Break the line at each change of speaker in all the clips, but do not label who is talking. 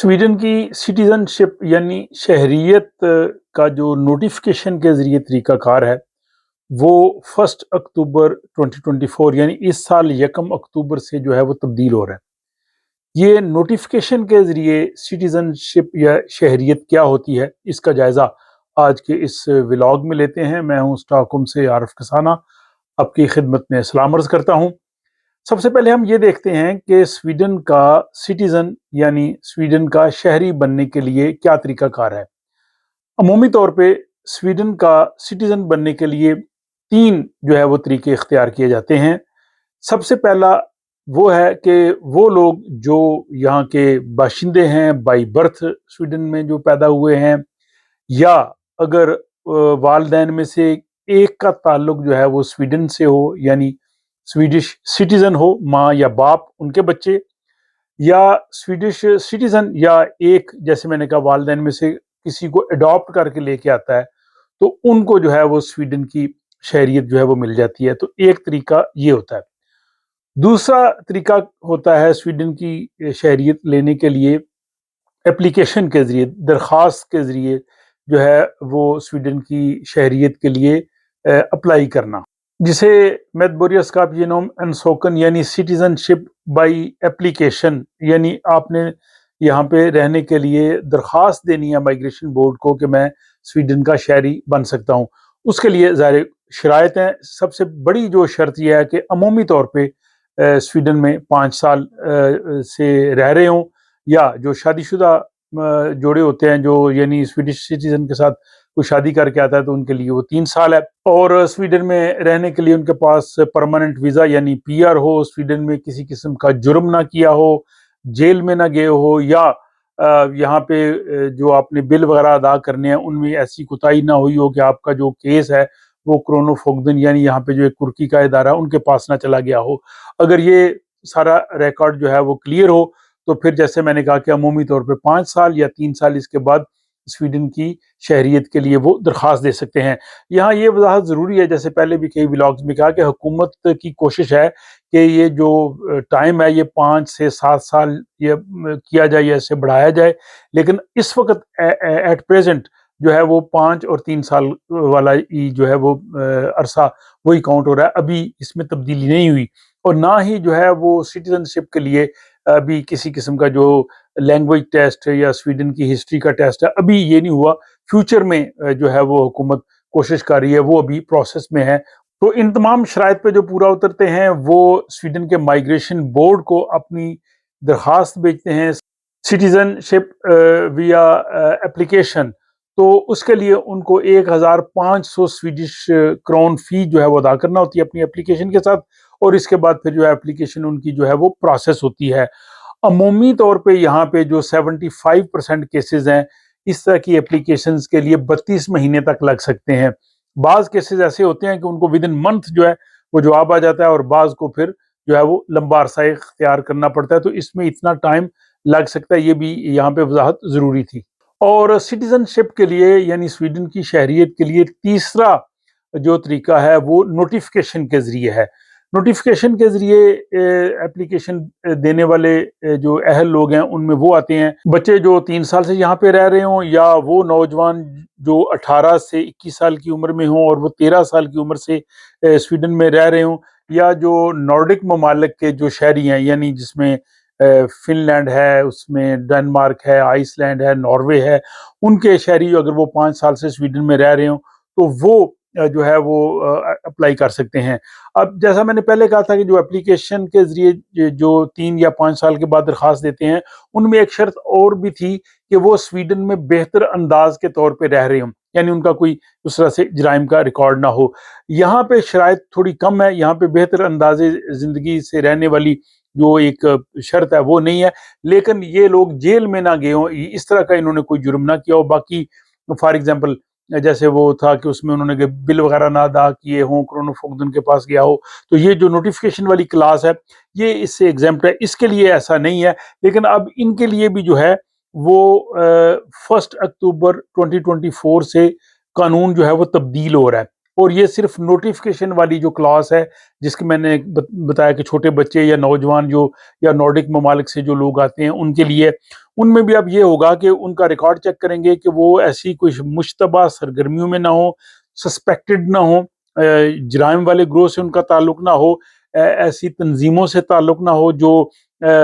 Sweden की citizenship यानी शहरियत का जो नोटिफिकेशन के ज़रिए तरीक़ाकार है, वो 1 अक्टूबर 2024 यानी इस साल 1 अक्टूबर से जो है वो तब्दील हो रहा है। ये नोटिफिकेशन के ज़रिए सिटीजनशिप या शहरियत क्या होती है, इसका जायज़ा आज के इस व्लॉग में लेते हैं। मैं हूँ स्टॉकहोम से आरिफ कसाना, आपकी खिदमत में सलाम अर्ज़ करता हूँ। सबसे पहले हम ये देखते हैं कि स्वीडन का सिटीज़न यानी स्वीडन का शहरी बनने के लिए क्या तरीक़ाकार है। अमूमी तौर पे स्वीडन का सिटीज़न बनने के लिए 3 जो है वो तरीके इख्तियार किए जाते हैं। सबसे पहला वो है कि वो लोग जो यहाँ के बाशिंदे हैं, बाय बर्थ स्वीडन में जो पैदा हुए हैं, या अगर वालिदैन में से एक का ताल्लुक जो है वो स्वीडन से हो, यानी स्वीडिश सिटीज़न हो, माँ या बाप उनके बच्चे, या स्वीडिश सिटीज़न, या एक जैसे मैंने कहा वालिदैन में से किसी को अडॉप्ट करके लेके आता है, तो उनको जो है वो स्वीडन की शहरियत जो है वो मिल जाती है। तो एक तरीका ये होता है। दूसरा तरीका होता है स्वीडन की शहरियत लेने के लिए एप्लीकेशन के ज़रिए, दरख्वास्त के ज़रिए जो है वो स्वीडन की शहरियत के लिए अप्लाई करना, जिसे मेडबोरियस कापियनोम अनसोकन यानी सिटीजनशिप बाय एप्लीकेशन, यानी आपने यहाँ पे रहने के लिए दरख्वास्त देनी है माइग्रेशन बोर्ड को कि मैं स्वीडन का शहरी बन सकता हूँ। उसके लिए ज़ाहिर शराइत हैं। सबसे बड़ी जो शर्त यह है कि अमूमी तौर पे स्वीडन में 5 साल से रह रहे हों, या जो शादीशुदा जोड़े होते हैं जो यानी स्वीडिश सिटीजन के साथ कोई शादी करके आता है तो उनके लिए वो 3 साल है। और स्वीडन में रहने के लिए उनके पास परमानेंट वीज़ा यानी पीआर हो, स्वीडन में किसी किस्म का जुर्म ना किया हो, जेल में ना गए हो, या यहाँ पे जो आपने बिल वगैरह अदा करने हैं उनमें ऐसी कोताही ना हुई हो कि आपका जो केस है वो क्रोनोफोगदन यानी यहाँ पे जो एक कुर्की का इदारा उनके पास ना चला गया हो। अगर ये सारा रिकॉर्ड जो है वो क्लियर हो, तो फिर जैसे मैंने कहा कि अमूमी तौर पे 5 साल या 3 साल इसके बाद स्वीडन की शहरियत के लिए वो दरख्वास्त दे सकते हैं। यहाँ ये वजाहत ज़रूरी है, जैसे पहले भी कई व्लॉग्स में कहा, कि हुकूमत की कोशिश है कि ये जो टाइम है ये 5 से 7 साल ये किया जाए या इसे बढ़ाया जाए, लेकिन इस वक्त एट प्रेजेंट जो है वो 5 और 3 साल वाला ही जो है वो अरसा वही काउंट हो रहा है। अभी इसमें तब्दीली नहीं हुई, और ना ही जो है वो सिटीजनशिप के लिए अभी किसी किस्म का जो लैंग्वेज टेस्ट है या स्वीडन की हिस्ट्री का टेस्ट है, अभी ये नहीं हुआ। फ्यूचर में जो है वो हुकूमत कोशिश कर रही है, वो अभी प्रोसेस में है। तो इन तमाम शराइत पे जो पूरा उतरते हैं वो स्वीडन के माइग्रेशन बोर्ड को अपनी दरख्वास्त भेजते हैं सिटीजनशिप विया एप्लीकेशन। तो उसके लिए उनको 1500 स्वीडिश क्रोन फी जो है वो अदा करना होती है अपनी एप्लीकेशन के साथ, और इसके बाद फिर जो है एप्लीकेशन उनकी जो है वो प्रोसेस होती है। अमूमी तौर पे यहाँ पे जो 75% केसेस हैं, इस तरह की एप्लीकेशंस के लिए 32 महीने तक लग सकते हैं। बाज़ केसेस ऐसे होते हैं कि उनको विद इन मंथ जो है वो जवाब आ जाता है, और बाज़ को फिर जो है वो लंबा अरसा इख्तियार करना पड़ता है। तो इसमें इतना टाइम लग सकता है, ये भी यहाँ पे वजाहत ज़रूरी थी। और सिटीजनशिप के लिए यानी स्वीडन की शहरियत के लिए तीसरा जो तरीका है वो नोटिफिकेशन के ज़रिए है। नोटिफिकेशन के ज़रिए एप्लीकेशन देने वाले जो अहल लोग हैं उनमें वो आते हैं बच्चे जो 3 साल से यहाँ पे रह रहे हों, या वो नौजवान जो 18 से 21 साल की उम्र में हों और वो 13 साल की उम्र से स्वीडन में रह रहे हों, या जो नॉर्डिक ममालिक के जो शहरी हैं, यानी जिसमें फिनलैंड है, उसमें डेनमार्क है, आइसलैंड है, नॉर्वे है, उनके शहरी अगर वो 5 साल से स्वीडन में रह रहे हों तो वो जो है वो अप्लाई कर सकते हैं। अब जैसा मैंने पहले कहा था कि जो एप्लीकेशन के ज़रिए जो 3 या 5 साल के बाद दरख्वास्त देते हैं, उनमें एक शर्त और भी थी कि वो स्वीडन में बेहतर अंदाज के तौर पे रह रहे हों, यानी उनका कोई उस तरह से जराइम का रिकॉर्ड ना हो। यहाँ पे शराइत थोड़ी कम है, यहाँ पे बेहतर अंदाज़े ज़िंदगी से रहने वाली जो एक शर्त है वो नहीं है, लेकिन ये लोग जेल में ना गए हों, इस तरह का इन्होंने कोई जुर्म ना किया हो। बाकी फॉर एग्जांपल जैसे वो था कि उसमें उन्होंने बिल वगैरह ना अदा किए हों, क्रोनोफोगदन के पास गया हो, तो ये जो नोटिफिकेशन वाली क्लास है ये इससे एग्जेम्प्ट है। इसके लिए ऐसा नहीं है, लेकिन अब इनके लिए भी जो है वो 1 अक्टूबर 2024 से कानून जो है वो तब्दील हो रहा है। اور یہ صرف نوٹیفیکیشن والی جو کلاس ہے، جس کی میں نے بتایا کہ چھوٹے بچے یا نوجوان جو یا نارڈک ممالک سے جو لوگ آتے ہیں ان کے لیے، ان میں بھی اب یہ ہوگا کہ ان کا ریکارڈ چیک کریں گے کہ وہ ایسی کچھ مشتبہ سرگرمیوں میں نہ ہو، سسپیکٹڈ نہ ہو، جرائم والے گروہ سے ان کا تعلق نہ ہو، ایسی تنظیموں سے تعلق نہ ہو جو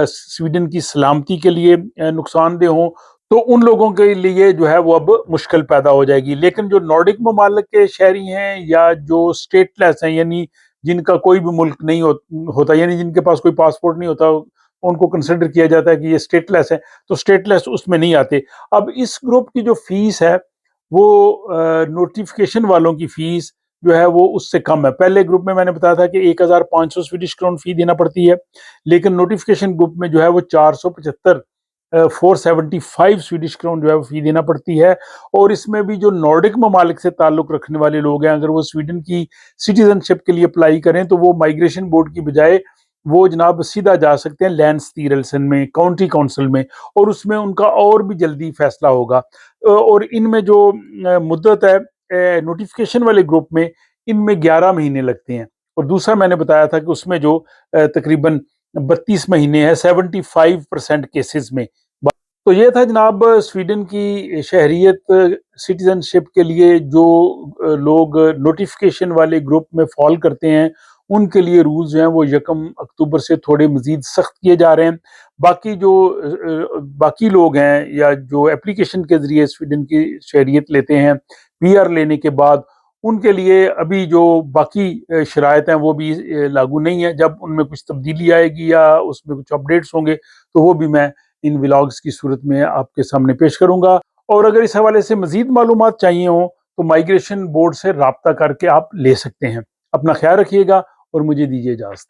سویڈن کی سلامتی کے لیے نقصان دہ ہوں، تو ان لوگوں کے لیے جو ہے وہ اب مشکل پیدا ہو جائے گی۔ لیکن جو نارڈک ممالک کے شہری ہیں یا جو اسٹیٹ لیس ہیں، یعنی جن کا کوئی بھی ملک نہیں ہوتا، یعنی جن کے پاس کوئی پاسپورٹ نہیں ہوتا، ان کو کنسیڈر کیا جاتا ہے کہ یہ اسٹیٹ لیس ہے، تو اسٹیٹ لیس اس میں نہیں آتے۔ اب اس گروپ کی جو فیس ہے وہ نوٹیفیکیشن والوں کی فیس جو ہے وہ اس سے کم ہے۔ پہلے گروپ میں نے بتایا تھا کہ 1500 سویڈش کرون فی دینا پڑتی ہے، لیکن نوٹیفیکیشن گروپ میں جو ہے وہ 475 475 سویڈش کرون جو ہے وہ فی دینا پڑتی ہے۔ اور اس میں بھی جو نارڈک ممالک سے تعلق رکھنے والے لوگ ہیں، اگر وہ سویڈن کی سٹیزن شپ کے لیے اپلائی کریں تو وہ مائگریشن بورڈ کی بجائے وہ جناب سیدھا جا سکتے ہیں لینسٹیرلسن میں، کاؤنٹی کونسل میں، اور اس میں ان کا اور بھی جلدی فیصلہ ہوگا۔ اور ان میں جو مدت ہے نوٹیفیکیشن والے گروپ میں، ان میں 11 مہینے لگتے ہیں، اور دوسرا میں نے بتایا تھا کہ اس میں جو تقریباً 32 مہینے ہیں 75% کیسز میں۔ تو یہ تھا جناب سویڈن کی شہریت سٹیزن شپ کے لیے جو لوگ نوٹیفیکیشن والے گروپ میں فال کرتے ہیں، ان کے لیے رولز ہیں وہ 1 اکتوبر سے تھوڑے مزید سخت کیے جا رہے ہیں۔ باقی جو باقی لوگ ہیں یا جو اپلیکیشن کے ذریعے سویڈن کی شہریت لیتے ہیں پی آر لینے کے بعد، ان کے لیے ابھی جو باقی شرائط ہیں وہ بھی لاگو نہیں ہے۔ جب ان میں کچھ تبدیلی آئے گی یا اس میں کچھ اپڈیٹس ہوں گے تو وہ بھی میں ان ولاگز کی صورت میں آپ کے سامنے پیش کروں گا۔ اور اگر اس حوالے سے مزید معلومات چاہیے ہوں تو مائگریشن بورڈ سے رابطہ کر کے آپ لے سکتے ہیں۔ اپنا خیال رکھیے گا اور مجھے دیجیے اجازت۔